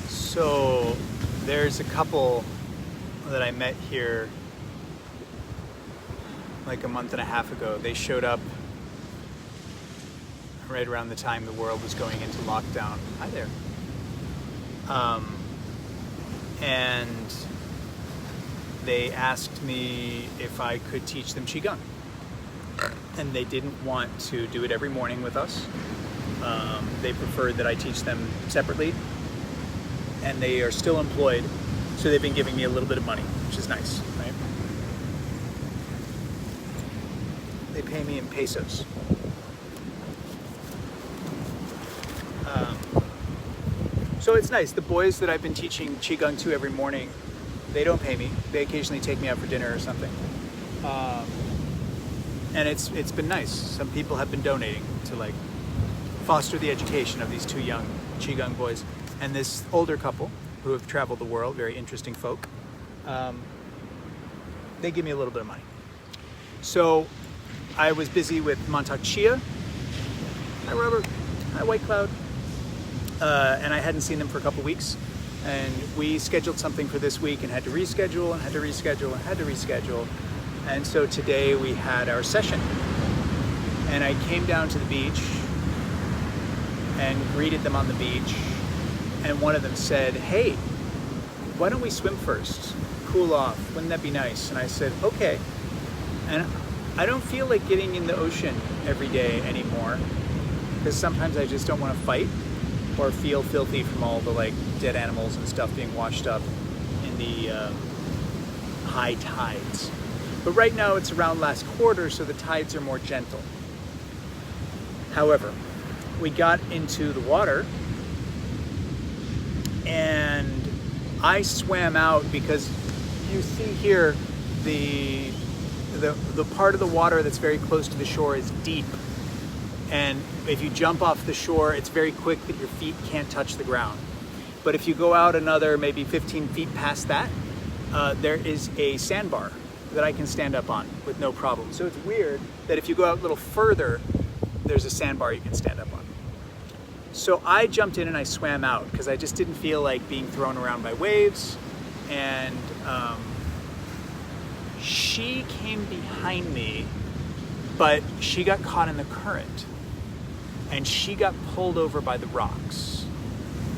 So there's a couple that I met here like a month and a half ago. They showed up right around the time the world was going into lockdown. Hi there. And they asked me if I could teach them Qigong. And they didn't want to do it every morning with us. They preferred that I teach them separately. And they are still employed, so they've been giving me a little bit of money, which is nice, right? They pay me in pesos. So it's nice. The boys that I've been teaching Qigong to every morning, they don't pay me. They occasionally take me out for dinner or something. And it's been nice. Some people have been donating to like foster the education of these two young Qigong boys. And this older couple who have traveled the world, very interesting folk, they give me a little bit of money. So I was busy with Montauk Chia. Hi Robert. Hi White Cloud. And I hadn't seen them for a couple weeks. And we scheduled something for this week and had to reschedule and had to reschedule and had to reschedule. And so today we had our session. And I came down to the beach and greeted them on the beach. And one of them said, "Hey, why don't we swim first? Cool off. Wouldn't that be nice?" And I said, "Okay." And I don't feel like getting in the ocean every day anymore, because sometimes I just don't want to fight or feel filthy from all the like dead animals and stuff being washed up in the high tides. But right now it's around last quarter, so the tides are more gentle. However, we got into the water and I swam out because you see here the part of the water that's very close to the shore is deep. And if you jump off the shore, it's very quick that your feet can't touch the ground. But if you go out another maybe 15 feet past that, there is a sandbar that I can stand up on with no problem. So it's weird that if you go out a little further, there's a sandbar you can stand up on. So I jumped in and I swam out because I just didn't feel like being thrown around by waves. And she came behind me, but she got caught in the current. And she got pulled over by the rocks.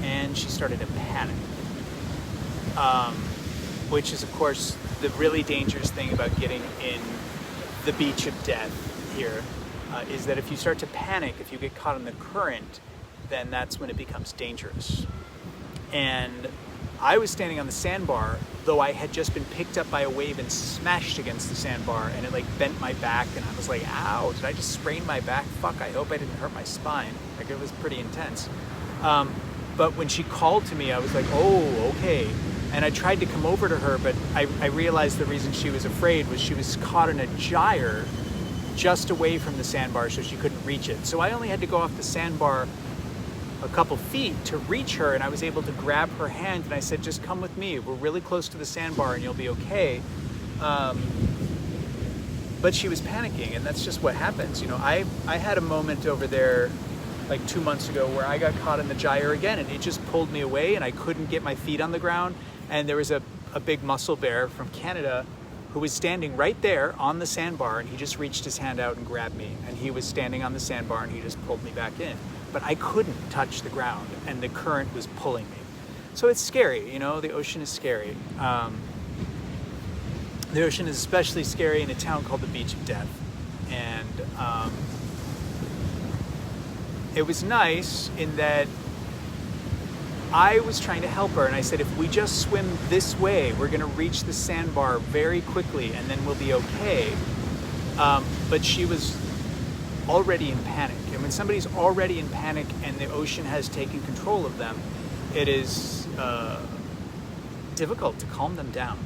And she started to panic. Which is, of course, the really dangerous thing about getting in the beach of death here, is that if you start to panic, if you get caught in the current, then that's when it becomes dangerous. And I was standing on the sandbar, though I had just been picked up by a wave and smashed against the sandbar, and it like bent my back, and I was like, ow, did I just sprain my back? Fuck, I hope I didn't hurt my spine. Like, it was pretty intense. But when she called to me, I was like, oh, okay. And I tried to come over to her, but I realized the reason she was afraid was she was caught in a gyre just away from the sandbar, so she couldn't reach it. So I only had to go off the sandbar a couple feet to reach her, and I was able to grab her hand, and I said, just come with me. We're really close to the sandbar and you'll be okay. But she was panicking, and that's just what happens. You know, I had a moment over there like 2 months ago where I got caught in the gyre again, and it just pulled me away and I couldn't get my feet on the ground. And there was a big muscle bear from Canada who was standing right there on the sandbar, and he just reached his hand out and grabbed me, and he was standing on the sandbar and he just pulled me back in. But I couldn't touch the ground, and the current was pulling me. So it's scary, you know, the ocean is scary. The ocean is especially scary in a town called the Beach of Death. And it was nice in that I was trying to help her, and I said, if we just swim this way, we're gonna reach the sandbar very quickly and then we'll be okay. But she was already in panic. And when somebody's already in panic and the ocean has taken control of them, it is difficult to calm them down.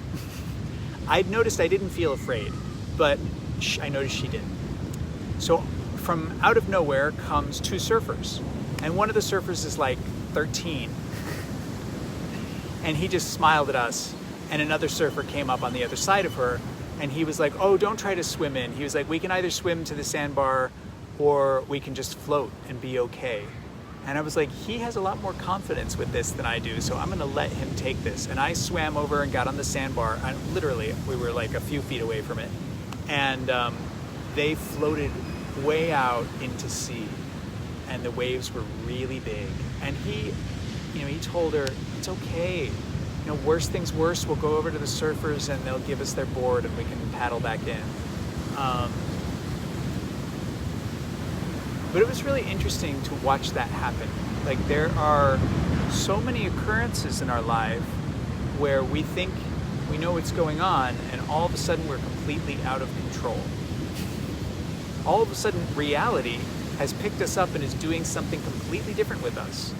I'd noticed I didn't feel afraid, but I noticed she did. So from out of nowhere comes two surfers. And one of the surfers is like 13. And he just smiled at us. And another surfer came up on the other side of her, and he was like, oh, don't try to swim in. He was like, we can either swim to the sandbar or we can just float and be okay. And I was like, he has a lot more confidence with this than I do, so I'm gonna let him take this. And I swam over and got on the sandbar. Literally, we were like a few feet away from it. And they floated way out into sea. And the waves were really big. And he told her, it's okay. Worst things worse, we'll go over to the surfers and they'll give us their board and we can paddle back in. But it was really interesting to watch that happen. Like, there are so many occurrences in our life where we think we know what's going on, and all of a sudden we're completely out of control. All of a sudden reality has picked us up and is doing something completely different with us.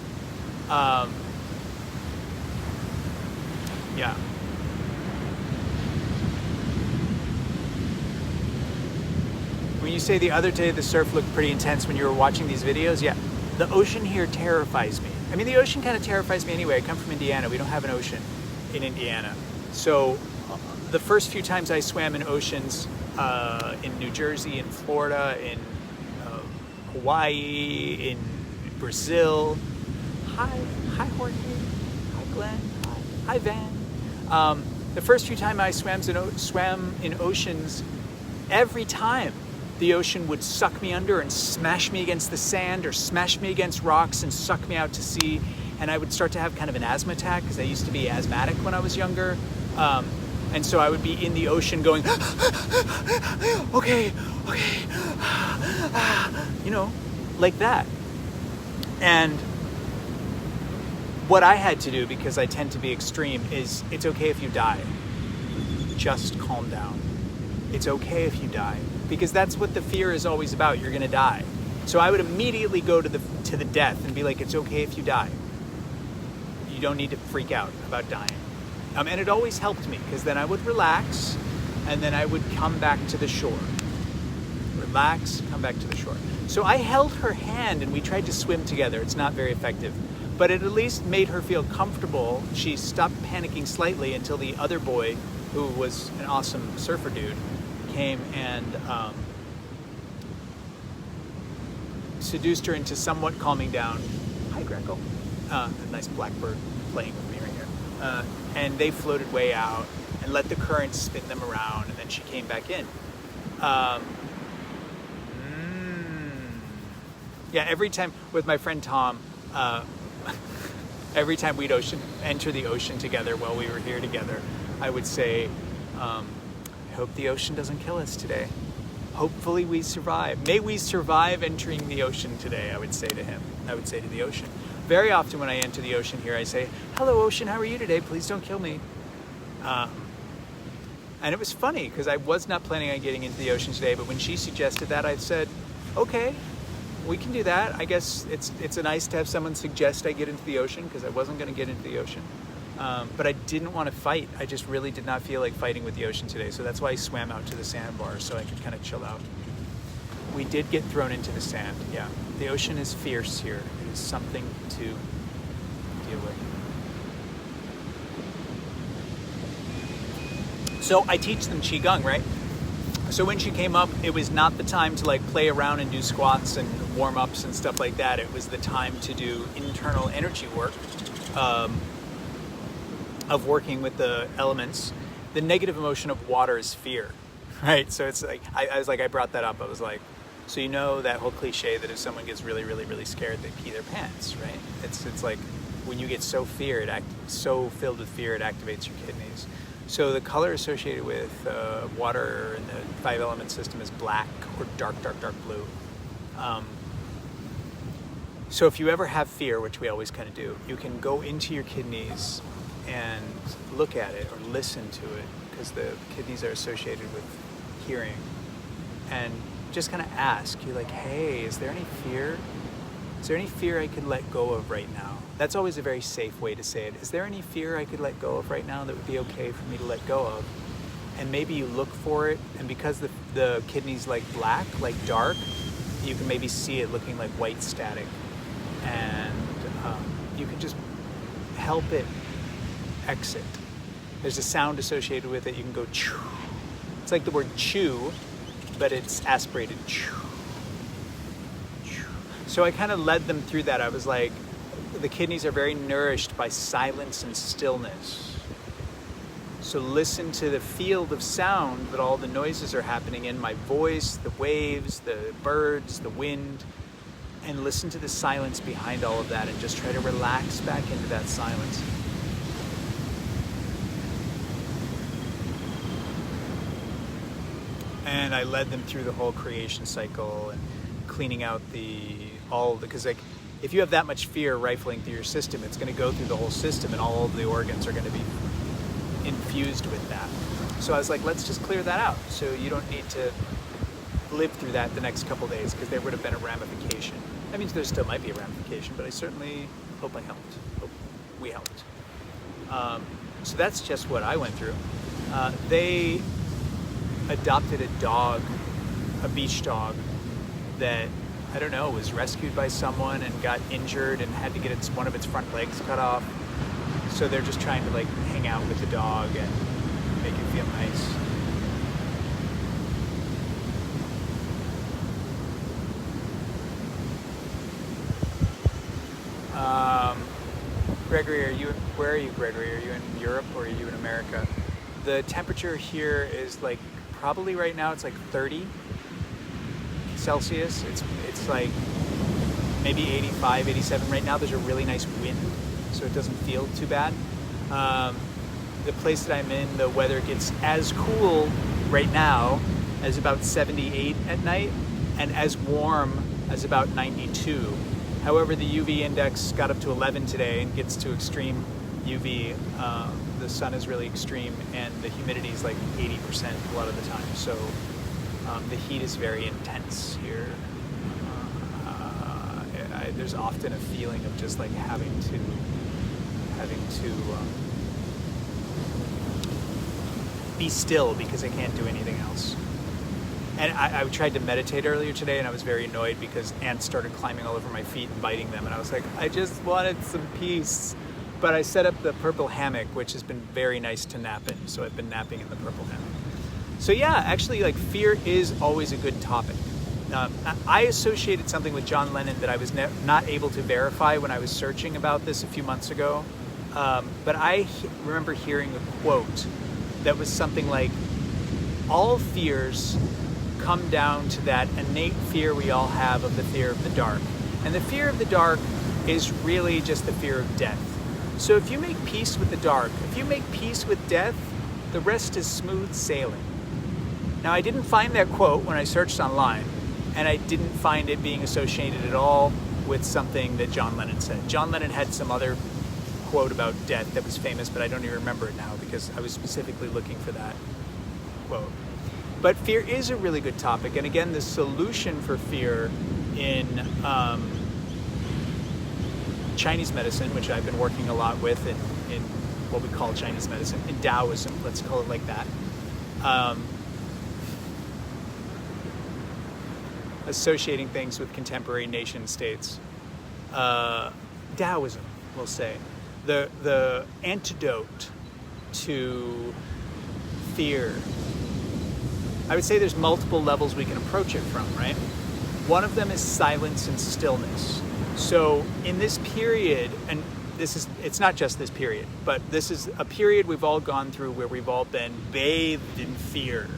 Yeah. When you say the other day the surf looked pretty intense when you were watching these videos, yeah, the ocean here terrifies me. I mean, the ocean kind of terrifies me anyway. I come from Indiana. We don't have an ocean in Indiana. So the first few times I swam in oceans in New Jersey, in Florida, in Hawaii, in Brazil. Hi Jorge. Hi Glenn. Hi Van. The first few times I swam in oceans, every time the ocean would suck me under and smash me against the sand or smash me against rocks and suck me out to sea. And I would start to have kind of an asthma attack because I used to be asthmatic when I was younger. And so I would be in the ocean going, okay, like that. And what I had to do, because I tend to be extreme, is it's okay if you die. Just calm down. It's okay if you die. Because that's what the fear is always about. You're gonna die. So I would immediately go to the death and be like, it's okay if you die. You don't need to freak out about dying. And it always helped me, because then I would relax and then I would come back to the shore. Relax, come back to the shore. So I held her hand and we tried to swim together. It's not very effective, but it at least made her feel comfortable. She stopped panicking slightly until the other boy, who was an awesome surfer dude, came and seduced her into somewhat calming down. Hi, Greco. A nice blackbird playing with me right here. And they floated way out and let the current spin them around, and then she came back in. Yeah, every time with my friend Tom, every time we'd enter the ocean together while we were here together, I would say, I hope the ocean doesn't kill us today. Hopefully we survive. May we survive entering the ocean today, I would say to him. I would say to the ocean. Very often when I enter the ocean here, I say, hello ocean, how are you today? Please don't kill me. And it was funny because I was not planning on getting into the ocean today, but when she suggested that, I said, okay, we can do that. I guess it's nice to have someone suggest I get into the ocean, because I wasn't going to get into the ocean. But I didn't want to fight. I just really did not feel like fighting with the ocean today. So that's why I swam out to the sandbar so I could kind of chill out. We did get thrown into the sand. Yeah, the ocean is fierce here. It is something to deal with. So I teach them Qigong, right? So when she came up, it was not the time to like play around and do squats and warm-ups and stuff like that. It was the time to do internal energy work. Of working with the elements. The negative emotion of water is fear, right? So it's like, I brought that up. I was like, so you know that whole cliche that if someone gets really, really, really scared, they pee their pants, right? It's like when you get so so filled with fear, it activates your kidneys. So the color associated with water in the 5-element system is black or dark blue. So if you ever have fear, which we always kind of do, you can go into your kidneys and look at it or listen to it, because the kidneys are associated with hearing, and just kind of ask, you're like, hey, is there any fear? Is there any fear I could let go of right now? That's always a very safe way to say it. Is there any fear I could let go of right now that would be okay for me to let go of? And maybe you look for it, and because the kidney's like black, like dark, you can maybe see it looking like white static, and you can just help it exit. There's a sound associated with it. You can go chew. It's like the word chew, but it's aspirated. Chew. Chew. So I kind of led them through that. I was like, the kidneys are very nourished by silence and stillness. So listen to the field of sound that all the noises are happening in, my voice, the waves, the birds, the wind, and listen to the silence behind all of that and just try to relax back into that silence. And I led them through the whole creation cycle and cleaning out because like, if you have that much fear rifling through your system, it's going to go through the whole system and all of the organs are going to be infused with that. So I was like, let's just clear that out so you don't need to live through that the next couple days, because there would have been a ramification. That means there still might be a ramification, but I certainly hope I helped. Hope we helped. So that's just what I went through. They adopted a dog, a beach dog, that, I don't know, was rescued by someone and got injured and had to get one of its front legs cut off. So they're just trying to like hang out with the dog and make it feel nice. Gregory, where are you, Gregory? Are you in Europe or are you in America? The temperature here is like, probably right now it's like 30 Celsius. It's like maybe 85, 87 right now. There's a really nice wind, so it doesn't feel too bad. The place that I'm in, the weather gets as cool right now as about 78 at night and as warm as about 92. However, the UV index got up to 11 today and gets to extreme UV. The sun is really extreme and the humidity is like 80% a lot of the time. So the heat is very intense here. There's often a feeling of just like having to be still because I can't do anything else. And I tried to meditate earlier today and I was very annoyed because ants started climbing all over my feet and biting them. And I was like, I just wanted some peace. But I set up the purple hammock, which has been very nice to nap in. So I've been napping in the purple hammock. So yeah, actually, like, fear is always a good topic. I associated something with John Lennon that I was not able to verify when I was searching about this a few months ago. But I remember hearing a quote that was something like, all fears come down to that innate fear we all have of the fear of the dark. And the fear of the dark is really just the fear of death. So if you make peace with the dark, if you make peace with death, the rest is smooth sailing. Now, I didn't find that quote when I searched online, and I didn't find it being associated at all with something that John Lennon said. John Lennon had some other quote about death that was famous, but I don't even remember it now because I was specifically looking for that quote. But fear is a really good topic, and again, the solution for fear in Chinese medicine, which I've been working a lot with in what we call Chinese medicine, in Taoism, let's call it like that. Associating things with contemporary nation states. Taoism, we'll say. The antidote to fear. I would say there's multiple levels we can approach it from, right? One of them is silence and stillness. So in this period, and it's not just this period, but this is a period we've all gone through where we've all been bathed in fear.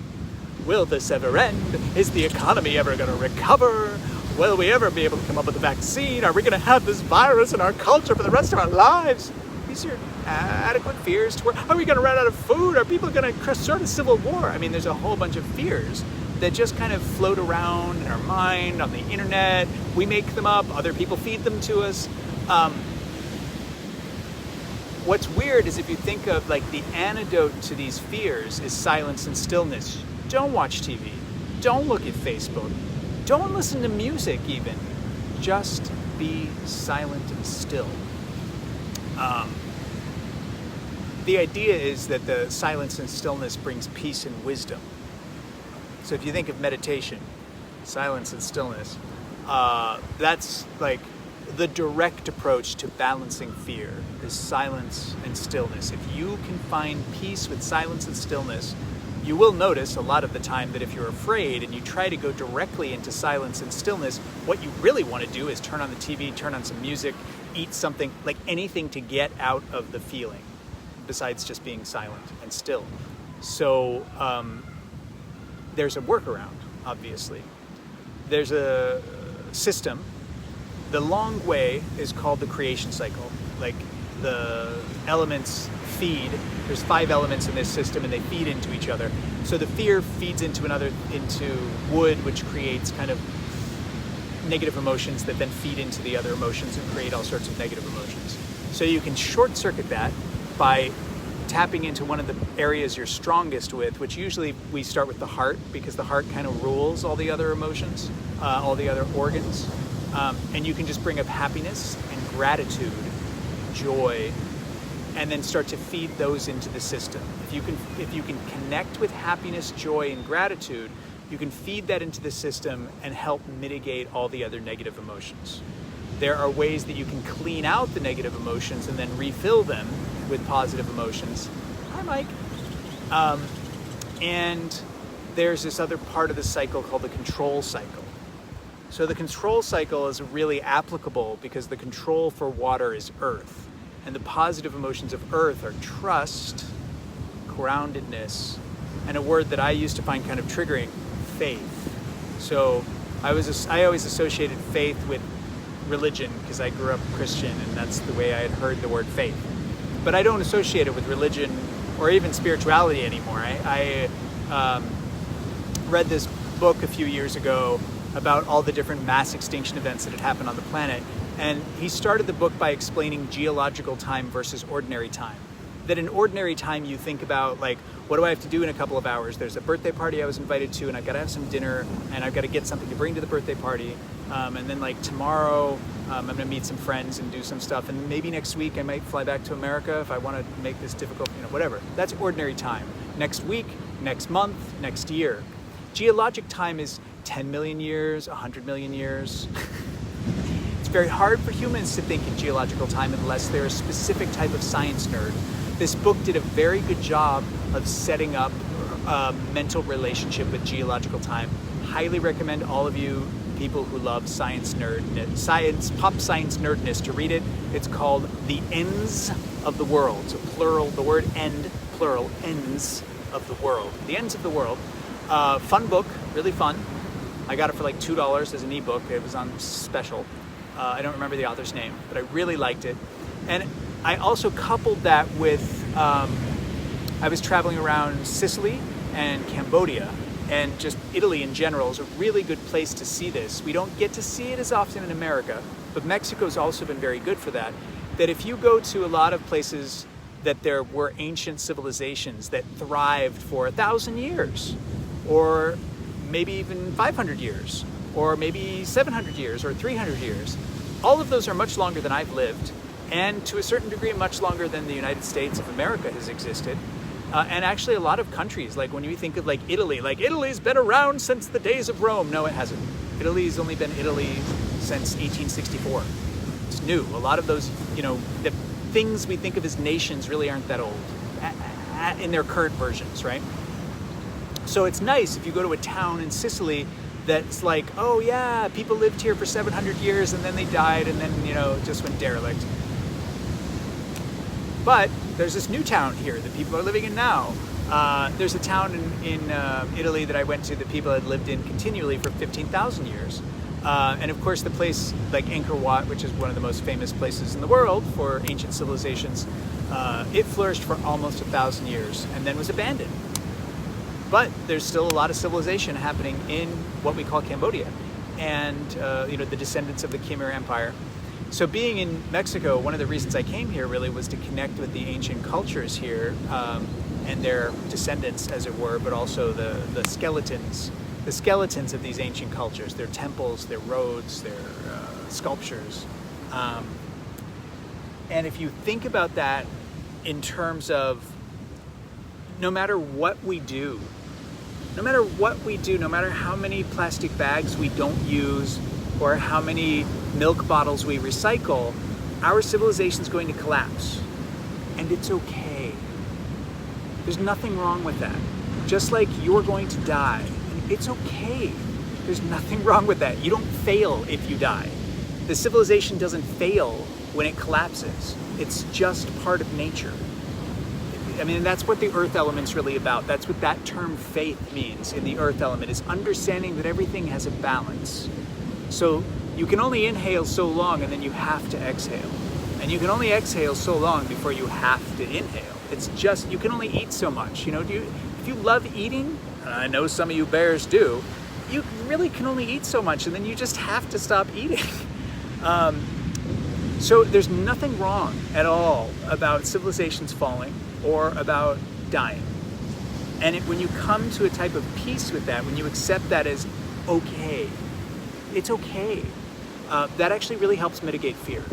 Will this ever end? Is the economy ever going to recover? Will we ever be able to come up with a vaccine? Are we going to have this virus in our culture for the rest of our lives? These are adequate fears. Are we going to run out of food? Are people going to start a civil war? I mean, there's a whole bunch of fears that just kind of float around in our mind, on the internet. We make them up. Other people feed them to us. What's weird is if you think of like the antidote to these fears is silence and stillness. Don't watch TV. Don't look at Facebook. Don't listen to music even. Just be silent and still. The idea is that the silence and stillness brings peace and wisdom. So if you think of meditation, silence and stillness, that's like the direct approach to balancing fear is silence and stillness. If you can find peace with silence and stillness, you will notice a lot of the time that if you're afraid and you try to go directly into silence and stillness, what you really want to do is turn on the TV, turn on some music, eat something, like anything to get out of the feeling, besides just being silent and still. So there's a workaround, obviously. There's a system. The long way is called the creation cycle. Like the elements feed. There's 5 elements in this system and they feed into each other. So the fear feeds into wood, which creates kind of negative emotions that then feed into the other emotions and create all sorts of negative emotions. So you can short circuit that by tapping into one of the areas you're strongest with, which usually we start with the heart, because the heart kind of rules all the other emotions, all the other organs. And you can just bring up happiness and gratitude, joy, and then start to feed those into the system. If you can connect with happiness, joy, and gratitude, you can feed that into the system and help mitigate all the other negative emotions. There are ways that you can clean out the negative emotions and then refill them with positive emotions. Hi, Mike. And there's this other part of the cycle called the control cycle. So the control cycle is really applicable because the control for water is earth. And the positive emotions of earth are trust, groundedness, and a word that I used to find kind of triggering, faith. So I always associated faith with religion because I grew up Christian and that's the way I had heard the word faith. But I don't associate it with religion or even spirituality anymore. I read this book a few years ago about all the different mass extinction events that had happened on the planet. And he started the book by explaining geological time versus ordinary time. That in ordinary time you think about, like, what do I have to do in a couple of hours? There's a birthday party I was invited to and I've got to have some dinner and I've got to get something to bring to the birthday party. And then like tomorrow I'm going to meet some friends and do some stuff. And maybe next week I might fly back to America if I want to make this difficult, whatever. That's ordinary time. Next week, next month, next year. Geologic time is 10 million years, 100 million years. It's very hard for humans to think in geological time unless they're a specific type of science nerd. This book did a very good job of setting up a mental relationship with geological time. Highly recommend all of you people who love pop science nerdness to read it. It's called The Ends of the World. So plural, the word end, plural, ends of the world. The Ends of the World. Fun book, really fun. I got it for like $2 as an ebook. It was on special. I don't remember the author's name, but I really liked it. And I also coupled that with, I was traveling around Sicily and Cambodia, and just Italy in general is a really good place to see this. We don't get to see it as often in America, but Mexico's also been very good for that. That if you go to a lot of places that there were ancient civilizations that thrived for 1,000 years, or maybe even 500 years, or maybe 700 years, or 300 years. All of those are much longer than I've lived, and to a certain degree much longer than the United States of America has existed. And actually a lot of countries, like when you think of like Italy's been around since the days of Rome. No, it hasn't. Italy's only been Italy since 1864. It's new. A lot of those, the things we think of as nations really aren't that old in their current versions, right? So it's nice if you go to a town in Sicily that's like, oh yeah, people lived here for 700 years and then they died and then, it just went derelict. But there's this new town here that people are living in now. There's a town in Italy that I went to that people had lived in continually for 15,000 years. And of course the place like Angkor Wat, which is one of the most famous places in the world for ancient civilizations, it flourished for almost 1,000 years and then was abandoned. But there's still a lot of civilization happening in what we call Cambodia and the descendants of the Khmer Empire. So being in Mexico, one of the reasons I came here really was to connect with the ancient cultures here and their descendants, as it were, but also the skeletons of these ancient cultures, their temples, their roads, their sculptures. And if you think about that in terms of no matter what we do, no matter how many plastic bags we don't use or how many milk bottles we recycle, our civilization is going to collapse. And it's okay. There's nothing wrong with that. just like you're going to die. And it's okay. There's nothing wrong with that. You don't fail if you die. The civilization doesn't fail when it collapses. It's just part of nature. I mean, that's what the earth element's really about. That's what that term faith means in the earth element, is understanding that everything has a balance. So you can only inhale so long, and then you have to exhale. And you can only exhale so long before you have to inhale. It's just, you can only eat so much. You know, if you love eating, and I know some of you bears do, you really can only eat so much, and then you just have to stop eating. So there's nothing wrong at all about civilizations falling or about dying. And when you come to a type of peace with that, when you accept that as okay, it's okay, that actually really helps mitigate fear.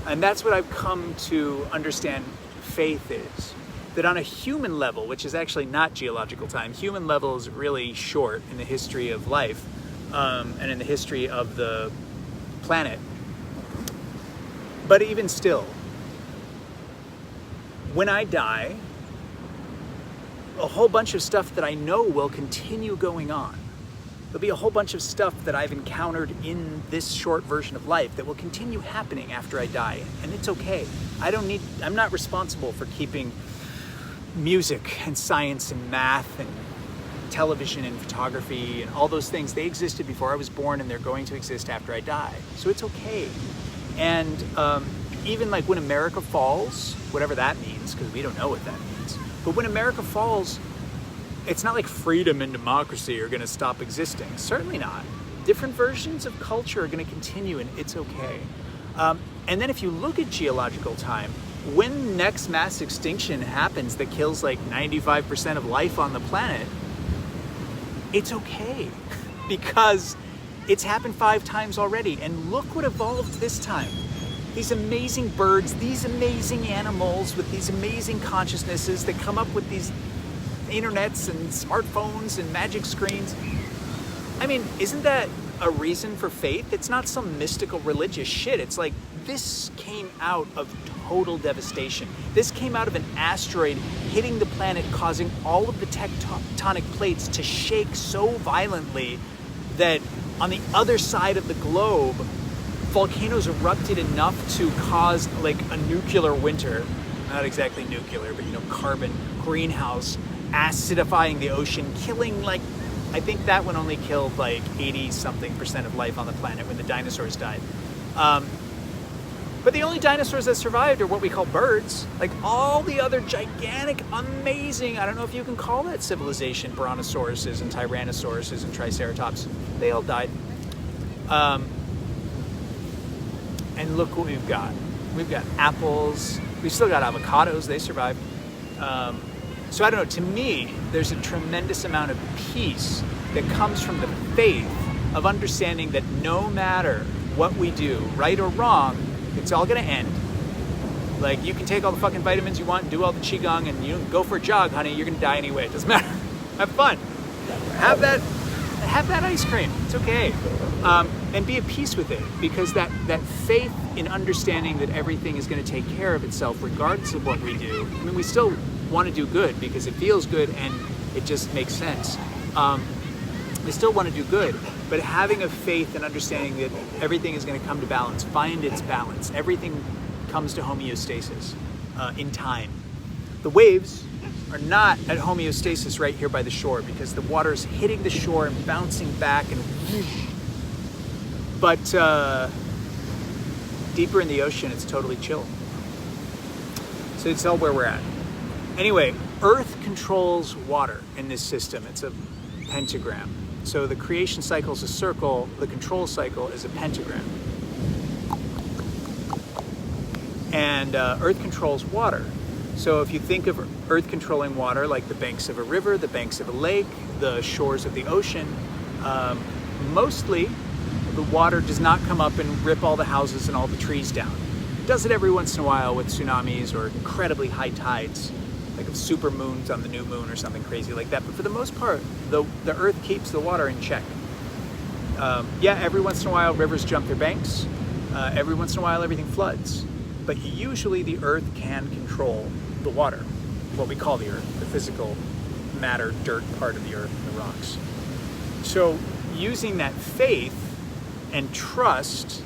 And that's what I've come to understand faith is. That on a human level, which is actually not geological time, human level is really short in the history of life and in the history of the planet. But even still, when I die, a whole bunch of stuff that I know will continue going on. There'll be a whole bunch of stuff that I've encountered in this short version of life that will continue happening after I die, and it's okay. I'm not responsible for keeping music and science and math and television and photography and all those things. They existed before I was born, and they're going to exist after I die. So it's okay. And even like when America falls, whatever that means, because we don't know what that means, but when America falls, it's not like freedom and democracy are going to stop existing. Certainly not. Different versions of culture are going to continue, and it's okay. And then if you look at geological time, when next mass extinction happens that kills like 95% of life on the planet, it's okay because it's happened 5 times already. And look what evolved this time. These amazing birds, these amazing animals with these amazing consciousnesses that come up with these internets and smartphones and magic screens. I mean, isn't that a reason for faith? It's not some mystical religious shit. It's like, this came out of total devastation. This came out of an asteroid hitting the planet, causing all of the tectonic plates to shake so violently that on the other side of the globe, volcanoes erupted enough to cause like a nuclear winter. Not exactly nuclear, but carbon, greenhouse, acidifying the ocean, killing like, I think that one only killed like 80-something% of life on the planet when the dinosaurs died. But the only dinosaurs that survived are what we call birds. Like all the other gigantic, amazing, I don't know if you can call that civilization, brontosauruses and tyrannosauruses and triceratops, they all died. And look what we've got. We've got apples, we've still got avocados, they survived. So I don't know, to me, there's a tremendous amount of peace that comes from the faith of understanding that no matter what we do, right or wrong, it's all gonna end. Like, you can take all the fucking vitamins you want and do all the Qigong and you go for a jog, honey, you're gonna die anyway, it doesn't matter. Have fun. Have that ice cream, it's okay. And be at peace with it, because that faith in understanding that everything is gonna take care of itself regardless of what we do. I mean, we still want to do good because it feels good and it just makes sense. We still want to do good, but having a faith and understanding that everything is going to come to balance, find its balance. Everything comes to homeostasis in time. The waves are not at homeostasis right here by the shore because the water's hitting the shore and bouncing back and whoosh. But deeper in the ocean, it's totally chill. So it's all where we're at. Anyway, Earth controls water in this system. It's a pentagram. So the creation cycle is a circle, the control cycle is a pentagram. And Earth controls water. So if you think of Earth controlling water like the banks of a river, the banks of a lake, the shores of the ocean, mostly the water does not come up and rip all the houses and all the trees down. It does it every once in a while with tsunamis or incredibly high tides, like of super moons on the new moon or something crazy like that. But for the most part, the Earth keeps the water in check. Yeah, every once in a while rivers jump their banks. Every once in a while everything floods. But usually the Earth can control the water, what we call the Earth, the physical matter, dirt part of the earth and the rocks. So using that faith and trust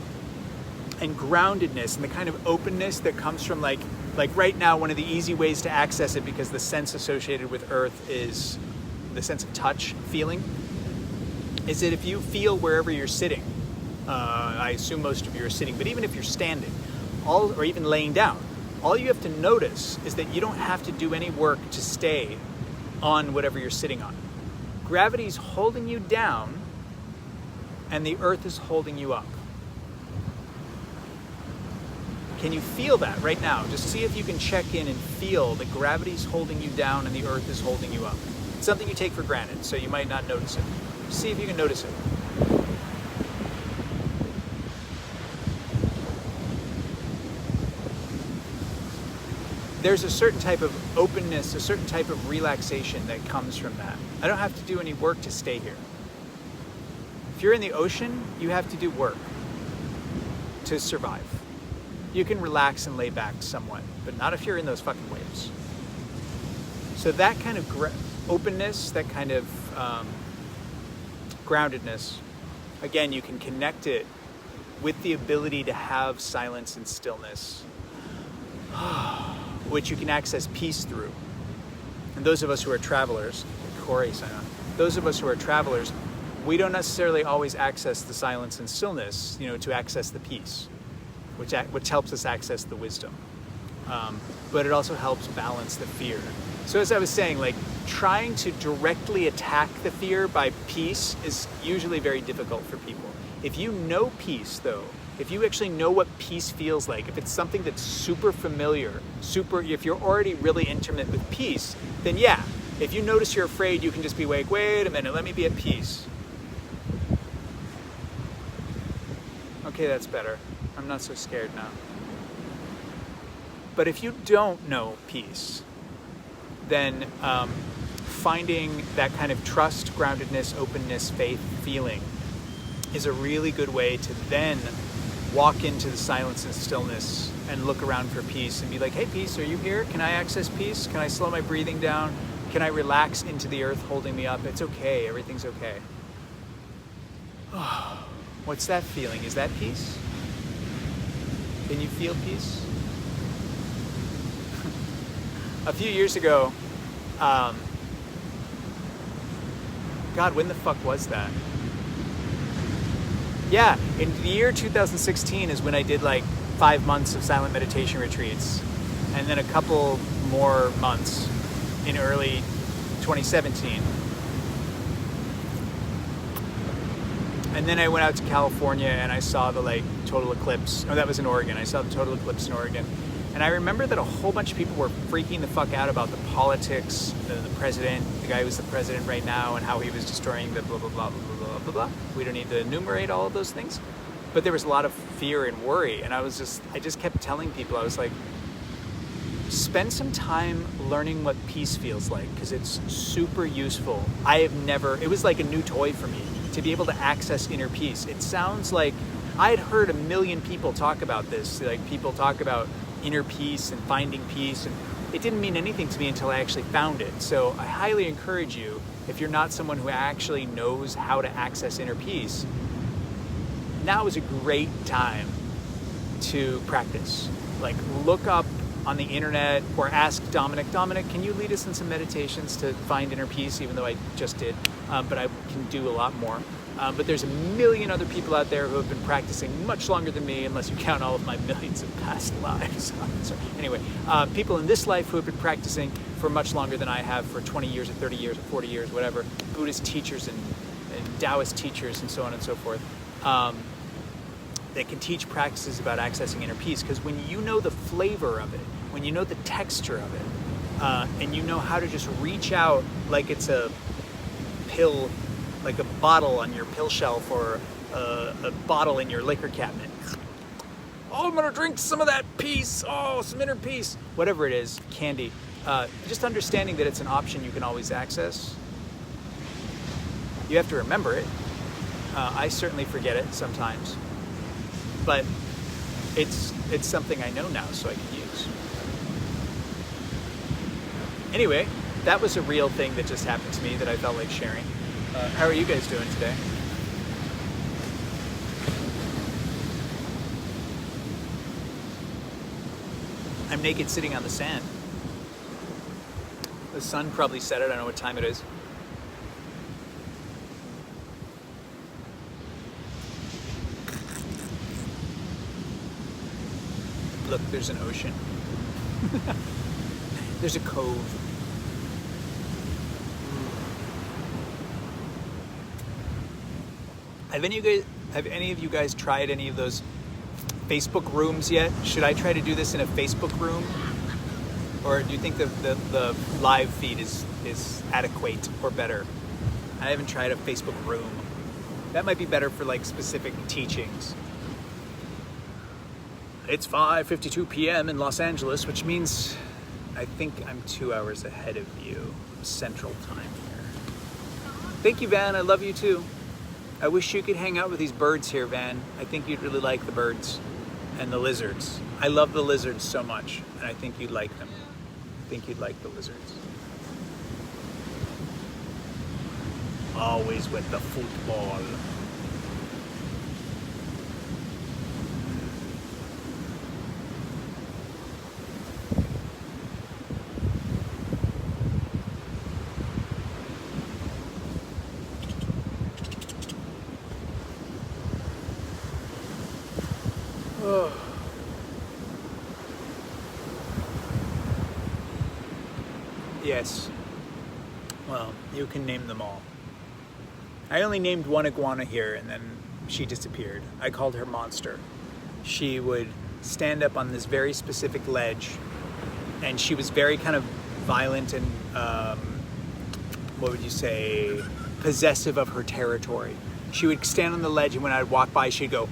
and groundedness and the kind of openness that comes from like right now, one of the easy ways to access it, because the sense associated with earth is the sense of touch, feeling, is that if you feel wherever you're sitting, I assume most of you are sitting, but even if you're standing, or even laying down, all you have to notice is that you don't have to do any work to stay on whatever you're sitting on. Gravity's holding you down, and the earth is holding you up. Can you feel that right now? Just see if you can check in and feel that gravity's holding you down and the earth is holding you up. It's something you take for granted, so you might not notice it. See if you can notice it. There's a certain type of openness, a certain type of relaxation that comes from that. I don't have to do any work to stay here. If you're in the ocean, you have to do work to survive. You can relax and lay back somewhat, but not if you're in those fucking waves. So that kind of openness, that kind of groundedness, again, you can connect it with the ability to have silence and stillness, which you can access peace through. And those of us who are travelers, those of us who are travelers, we don't necessarily always access the silence and stillness, to access the peace, which helps us access the wisdom. But it also helps balance the fear. So as I was saying, trying to directly attack the fear by peace is usually very difficult for people. If you know peace, though, if you actually know what peace feels like, if it's something that's super familiar, if you're already really intimate with peace, then yeah, if you notice you're afraid, you can just be like, wait a minute, let me be at peace. Okay, that's better. I'm not so scared now. But if you don't know peace, then finding that kind of trust, groundedness, openness, faith, feeling is a really good way to then walk into the silence and stillness and look around for peace and be like, hey, peace, are you here? Can I access peace? Can I slow my breathing down? Can I relax into the earth holding me up? It's okay. Everything's okay. Oh, what's that feeling? Is that peace? Can you feel peace? A few years ago, God, when the fuck was that? Yeah, in the year 2016 is when I did 5 months of silent meditation retreats, and then a couple more months in early 2017. And then I went out to California and I saw the total eclipse. Oh, that was in Oregon. I saw the total eclipse in Oregon. And I remember that a whole bunch of people were freaking the fuck out about the politics, the president, the guy who's the president right now, and how he was destroying the blah, blah, blah, blah, blah, blah, blah. We don't need to enumerate all of those things. But there was a lot of fear and worry. And I just kept telling people, I was like, spend some time learning what peace feels like, because it's super useful. It was like a new toy for me to be able to access inner peace. It sounds like I had heard a million people talk about this, people talk about inner peace and finding peace, and it didn't mean anything to me until I actually found it. So I highly encourage you, if you're not someone who actually knows how to access inner peace, now is a great time to practice. Look up on the internet or ask Dominic, can you lead us in some meditations to find inner peace, even though I just did, but I can do a lot more. But there's a million other people out there who have been practicing much longer than me, unless you count all of my millions of past lives. So anyway, people in this life who have been practicing for much longer than I have, for 20 years or 30 years or 40 years, whatever, Buddhist teachers and Taoist teachers and so on and so forth, that can teach practices about accessing inner peace. Because when you know the flavor of it, when you know the texture of it, and you know how to just reach out like it's a pill, like a bottle on your pill shelf or a bottle in your liquor cabinet. Oh, I'm gonna drink some of that peace. Oh, some inner peace. Whatever it is, candy. Just understanding that it's an option you can always access. You have to remember it. I certainly forget it sometimes, but it's something I know now, so I can use. Anyway, that was a real thing that just happened to me that I felt like sharing. How are you guys doing today? I'm naked sitting on the sand. The sun probably set it. I don't know what time it is. Look, there's an ocean. There's a cove. Have any of you guys tried any of those Facebook rooms yet? Should I try to do this in a Facebook room? Or do you think the live feed is adequate or better? I haven't tried a Facebook room. That might be better for like specific teachings. It's 5:52 p.m. in Los Angeles, which means I think I'm 2 hours ahead of you, Central Time here. Thank you, Van. I love you too. I wish you could hang out with these birds here, Van. I think you'd really like the birds and the lizards. I love the lizards so much, and I think you'd like them. I think you'd like the lizards. Always with the football. Yes. Well, you can name them all. I only named one iguana here, and then she disappeared. I called her Monster. She would stand up on this very specific ledge, and she was very kind of violent and, what would you say, possessive of her territory. She would stand on the ledge, and when I'd walk by, she'd go...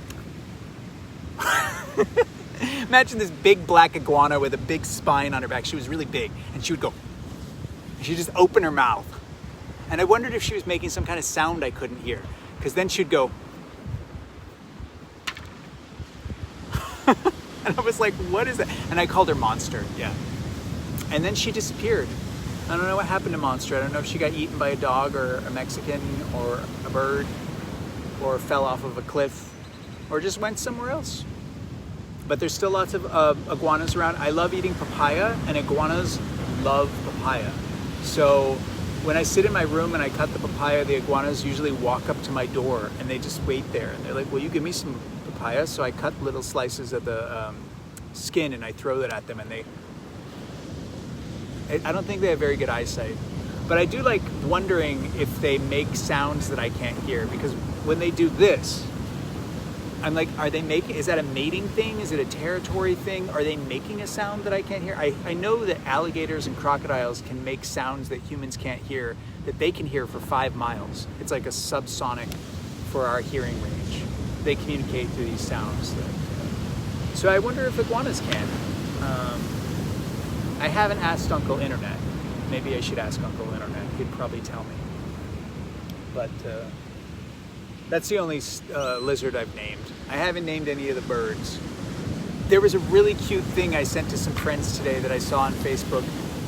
Imagine this big black iguana with a big spine on her back. She was really big, and she would go... She'd just open her mouth. And I wondered if she was making some kind of sound I couldn't hear. Because then she'd go... And I was like, what is that? And I called her Monster, yeah. And then she disappeared. I don't know what happened to Monster. I don't know if she got eaten by a dog or a Mexican or a bird or fell off of a cliff or just went somewhere else. But there's still lots of iguanas around. I love eating papaya, and iguanas love papaya. So when I sit in my room and I cut the papaya, the iguanas usually walk up to my door and they just wait there. And they're like, will you give me some papaya? So I cut little slices of the skin and I throw that at them, and I don't think they have very good eyesight. But I do like wondering if they make sounds that I can't hear, because when they do this, I'm like, is that a mating thing? Is it a territory thing? Are they making a sound that I can't hear? I know that alligators and crocodiles can make sounds that humans can't hear, that they can hear for 5 miles. It's like a subsonic for our hearing range. They communicate through these sounds. So I wonder if iguanas can. I haven't asked Uncle Internet. Maybe I should ask Uncle Internet. He'd probably tell me. But that's the only lizard I've named. I haven't named any of the birds. There was a really cute thing I sent to some friends today that I saw on Facebook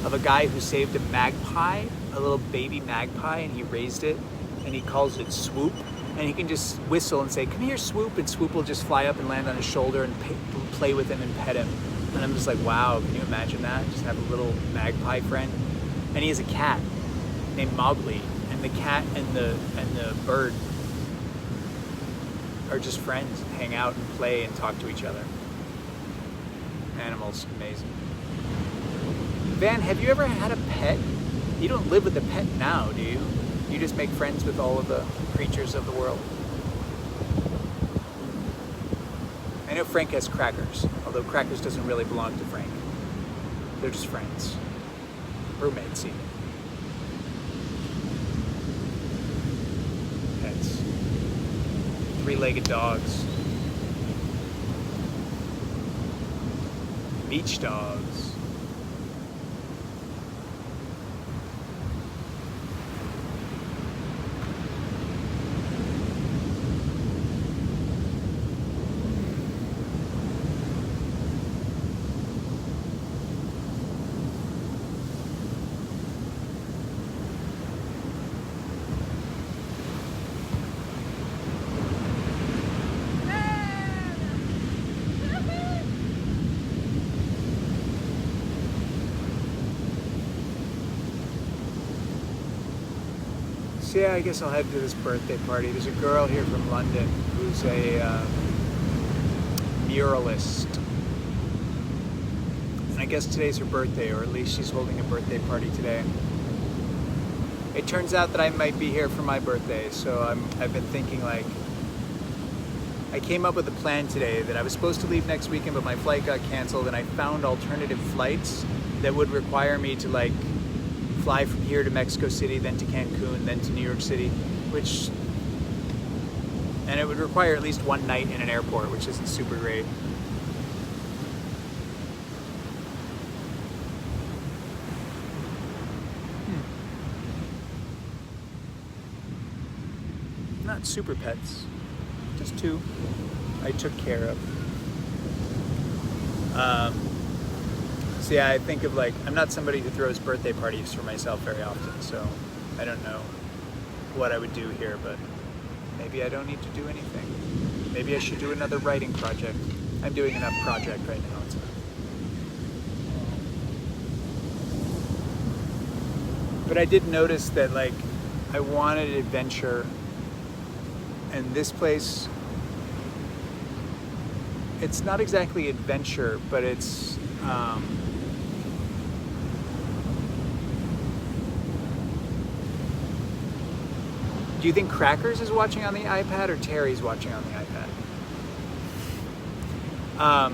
of a guy who saved a magpie, a little baby magpie, and he raised it, and he calls it Swoop. And he can just whistle and say, come here, Swoop, and Swoop will just fly up and land on his shoulder and play with him and pet him. And I'm just like, wow, can you imagine that? Just have a little magpie friend. And he has a cat named Mowgli, and the cat and the bird are just friends, hang out and play and talk to each other. Animals, amazing. Van, have you ever had a pet? You don't live with a pet now, do you? You just make friends with all of the creatures of the world. I know Frank has Crackers, although Crackers doesn't really belong to Frank. They're just friends. Roommates even. Pets. 3-legged dogs. Beach dogs. So yeah, I guess I'll head to this birthday party. There's a girl here from London who's a muralist. And I guess today's her birthday, or at least she's holding a birthday party today. It turns out that I might be here for my birthday, so I've been thinking, like, I came up with a plan today that I was supposed to leave next weekend, but my flight got canceled, and I found alternative flights that would require me to, like, fly from here to Mexico City, then to Cancun, then to New York City, and it would require at least one night in an airport, which isn't super great. Not super pets, just two I took care of. So yeah, I think of, like, I'm not somebody who throws birthday parties for myself very often, so I don't know what I would do here, but maybe I don't need to do anything. Maybe I should do another writing project. I'm doing enough project right now. But I did notice that, like, I wanted adventure, and this place, it's not exactly adventure, but it's do you think Crackers is watching on the iPad or Terry's watching on the iPad?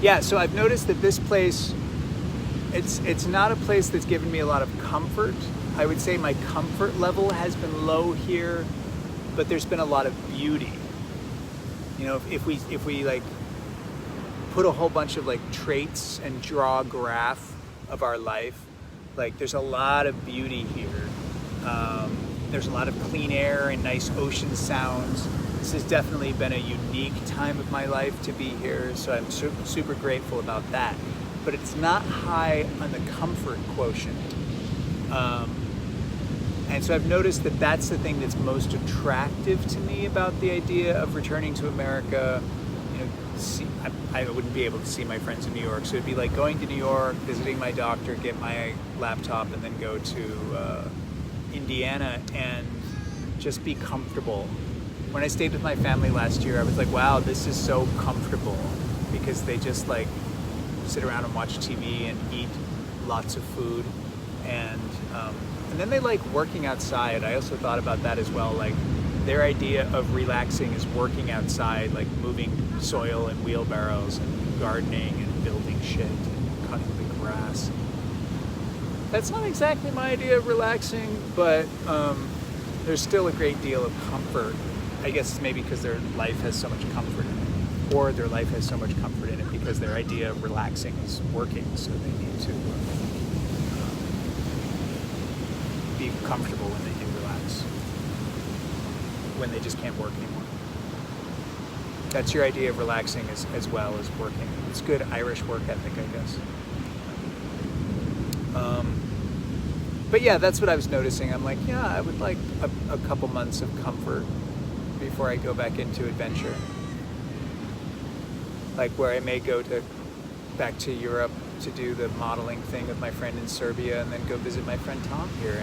Yeah, so I've noticed that this place, it's not a place that's given me a lot of comfort. I would say my comfort level has been low here, but there's been a lot of beauty. You know, if we like put a whole bunch of, like, traits and draw a graph of our life, like, there's a lot of beauty here. There's a lot of clean air and nice ocean sounds. This has definitely been a unique time of my life to be here, so I'm super grateful about that. But it's not high on the comfort quotient. And so I've noticed that that's the thing that's most attractive to me about the idea of returning to America. You know, I wouldn't be able to see my friends in New York, so it'd be like going to New York, visiting my doctor, get my laptop, and then go to Indiana and just be comfortable. When I stayed with my family last year, I was like, wow, this is so comfortable, because they just, like, sit around and watch TV and eat lots of food, and then they like working outside. I also thought about that as well. Like, their idea of relaxing is working outside, like moving soil and wheelbarrows and gardening and building shit and cutting the grass. That's not exactly my idea of relaxing, but there's still a great deal of comfort. I guess maybe because their life has so much comfort in it, or their life has so much comfort in it because their idea of relaxing is working, so they need to be comfortable when they can relax, when they just can't work anymore. That's your idea of relaxing as well as working. It's good Irish work ethic, I guess. But yeah, that's what I was noticing. I'm like, yeah, I would like a couple months of comfort before I go back into adventure. Like, where I may go back to Europe to do the modeling thing with my friend in Serbia, and then go visit my friend Tom here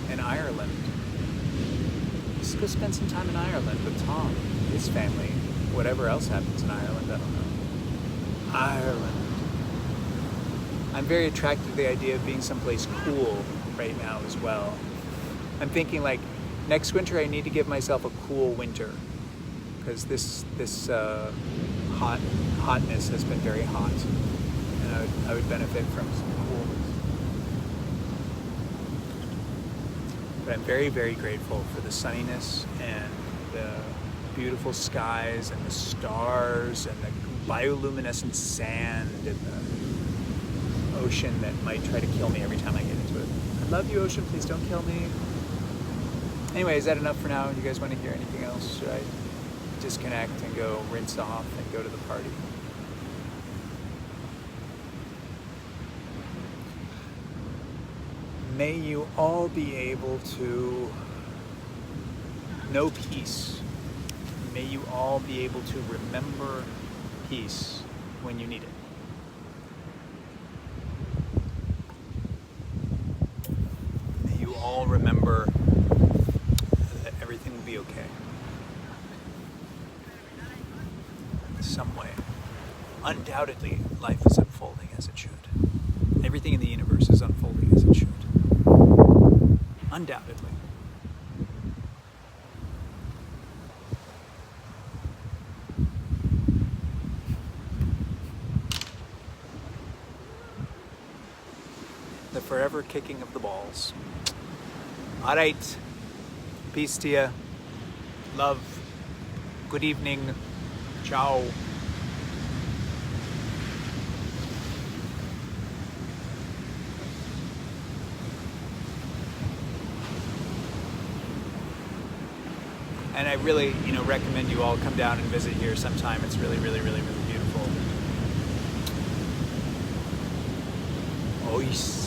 in Ireland. Just go spend some time in Ireland with Tom, his family, whatever else happens in Ireland, I don't know. Ireland. I'm very attracted to the idea of being someplace cool right now as well. I'm thinking, like, next winter I need to give myself a cool winter, because this hotness has been very hot, and I would benefit from some coolness. But I'm very, very grateful for the sunniness and the beautiful skies and the stars and the bioluminescent sand and the ocean that might try to kill me every time I get into it. I love you, ocean, please don't kill me. Anyway, is that enough for now? You guys want to hear anything else? Should I disconnect and go rinse off and go to the party? May you all be able to know peace. May you all be able to remember peace when you need it. May you all all remember that everything will be okay. In some way. Undoubtedly, life is unfolding as it should. Everything in the universe is unfolding as it should. Undoubtedly. The forever kicking of the balls. All right. Peace to you. Love. Good evening. Ciao. And I really, recommend you all come down and visit here sometime. It's really, really, really, really beautiful. Oh, yes.